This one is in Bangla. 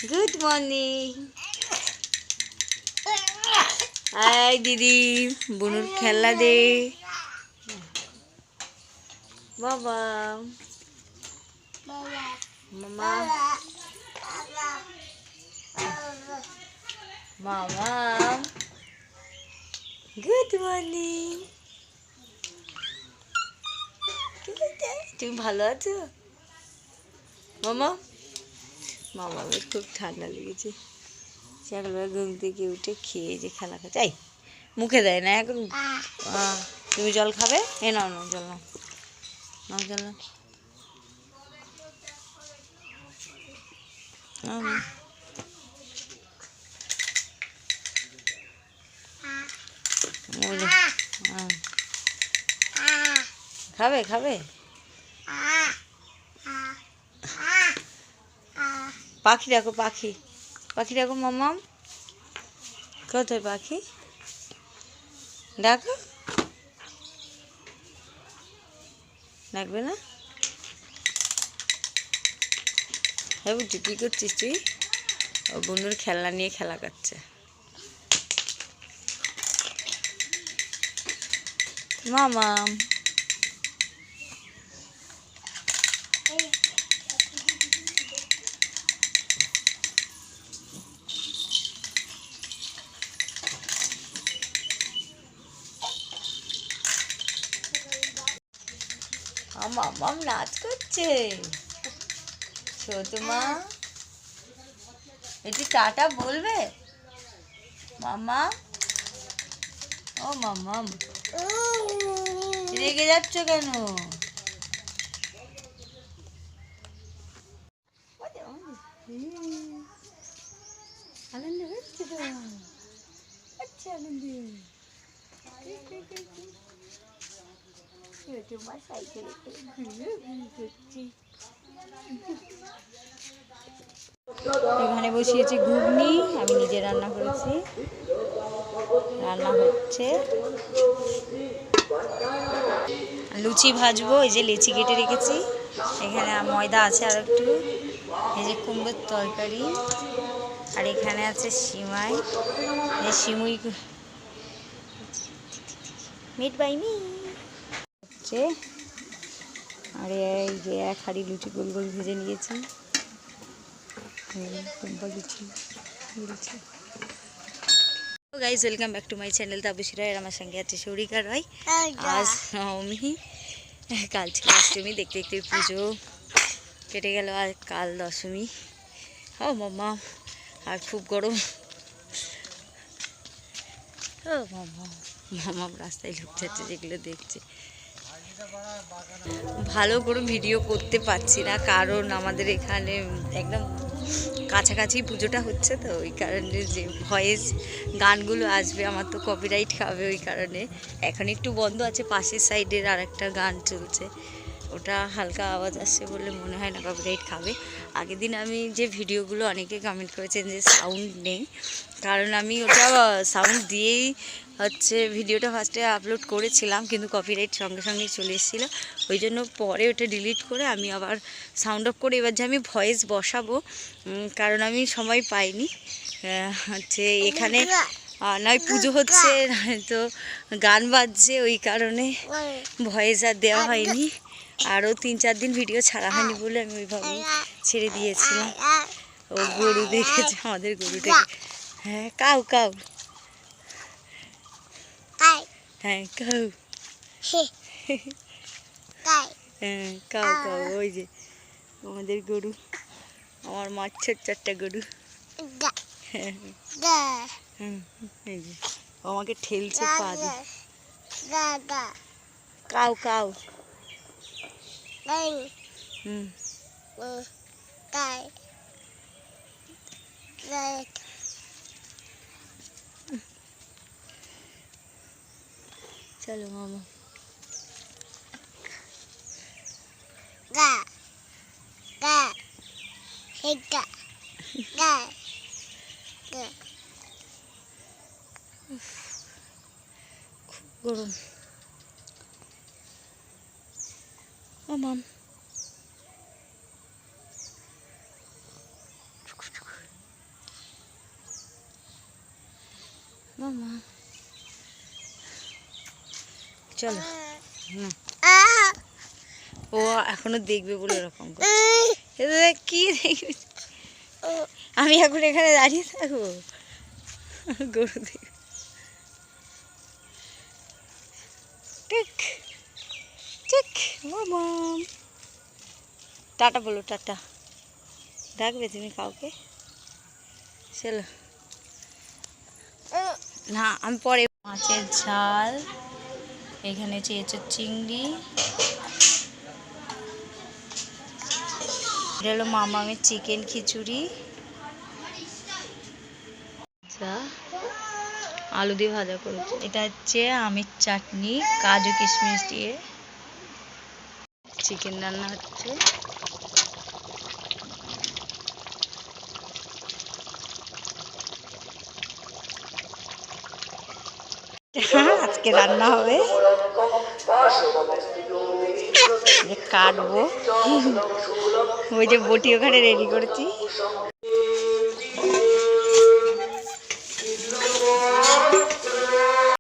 Good morning. হাই দিদি, বুনুর খেলা দে বাবা। মামা মামা গুড মর্নিং। তুমি ভালো আছো মামা? মামামের খুব ঠান্ডা লেগেছে, সকালবেলা ঘুম থেকে উঠে খেয়ে যে খেলা খাচ্ছে। এই মুখে দেয় না এখন। তুমি জল খাবে? এ নাও নাও জল, নাও নাও জল নাও। খাবে খাবে? পাখি ডাকো, পাখি পাখি ডাকো মাম্মাম। কোথায় পাখি? ডাকো। ডাকবে না? হ্যাঁ বুঝছি, কী করছিস তুই? ও বন্ধুর খেলনা নিয়ে খেলা করছে। মামাম মামাম নাচ করছে। ছোট মা এটি টাটা বলবে মামা? ও মামাম রেগে যাচ্ছ কেন? আনন্দ হচ্ছে তো, আচ্ছা আনন্দ। তোমার সাইকেলে করছি। এখানে বসিয়েছি ঘুগনি, আমি নিজে রান্না করেছি। রান্না হচ্ছে, লুচি ভাজবো। এই যে লেচি কেটে রেখেছি, এখানে ময়দা আছে আর একটু। এই যে কুমড়োর তরকারি, আর এখানে আছে সিমাই। এই সিমুই মিট বাই মি হচ্ছে। আর এই যে এক হাঁড়ি লুচি গোল গোল ভেজে নিয়েছি। Guys welcome back to my channel Tapasi Roy. আমার সঙ্গে আছে সৌরিকা রয়। আজ নবমী, কাল ছিল অষ্টমী, দেখতে দেখতে পুজো কেটে গেল, আর কাল দশমী। ও মামা, আর খুব গরম। ও মামা, মামা রাস্তায় লোক যাচ্ছে, যেগুলো দেখছে। ভালো করে ভিডিও করতে পারছি না, কারণ আমাদের এখানে একদম কাছাকাছি পুজোটা হচ্ছে, তো ওই কারণে যে ভয়েস গানগুলো আসবে আমার তো কপিরাইট খাবে, ওই কারণে এখন একটু বন্ধ আছে। পাশের সাইডের আর একটা গান চলছে, ওটা হালকা আওয়াজ আসছে বলে মনে হয় না কপিরাইট খাবে। আগের দিন আমি যে ভিডিওগুলো, অনেকে কমেন্ট করেছেন যে সাউন্ড নেই, কারণ আমি ওটা সাউন্ড দিয়েই হচ্ছে ভিডিওটা ফার্স্টে আপলোড করেছিলাম, কিন্তু কপিরাইট সঙ্গে সঙ্গে চলে এসেছিলো। ওই জন্য পরে ওটা ডিলিট করে আমি আবার সাউন্ড অফ করে এবার যে আমি ভয়েস বসাবো, কারণ আমি সময় পাইনি। হচ্ছে এখানে নয় পুজো হচ্ছে, তো গান বাজছে, ওই কারণে ভয়েস আর দেওয়া হয়নি। আরও 3-4 দিন ভিডিও ছাড়া হয়নি বলে আমি ওইভাবে ছেড়ে দিয়েছিলাম। ও গরু দেখেছে, আমাদের গরুটাকে। হ্যাঁ কাউ কাউ, হ্যাঁ কাউ, হ্যাঁ কাউ কাউ। ওই যে আমাদের গরু, আমার মার ছোট্ট গরু। এই যে আমাকে ঠেলছে পা দিয়ে। Cow cow. চলো মামা। খুব গরম। ও মাম, মামা চলো। ও এখনো দেখবে বলে এরকম করছে। কি দেখবে? আমি এখন এখানে দাঁড়িয়ে থাকবো? গরু দেখবে। ঠিক ঠিক মামা টাটা বলো, টাটা। ডাকবে তুমি কাউকে? চলো না, আমি পরে। মাছের ঝাল, এখানে চেয়েছে চিংড়ি, এটা হলো মামামের চিকেন খিচুড়ি, আলু দিয়ে ভাজা করেছে। এটা হচ্ছে আমের চাটনি, কাজু কিশমিশ দিয়ে চিকেন রান্না হচ্ছে। আজকে রান্না হবে, কাটবো। ওই যে বটি ওখানে রেডি করেছি।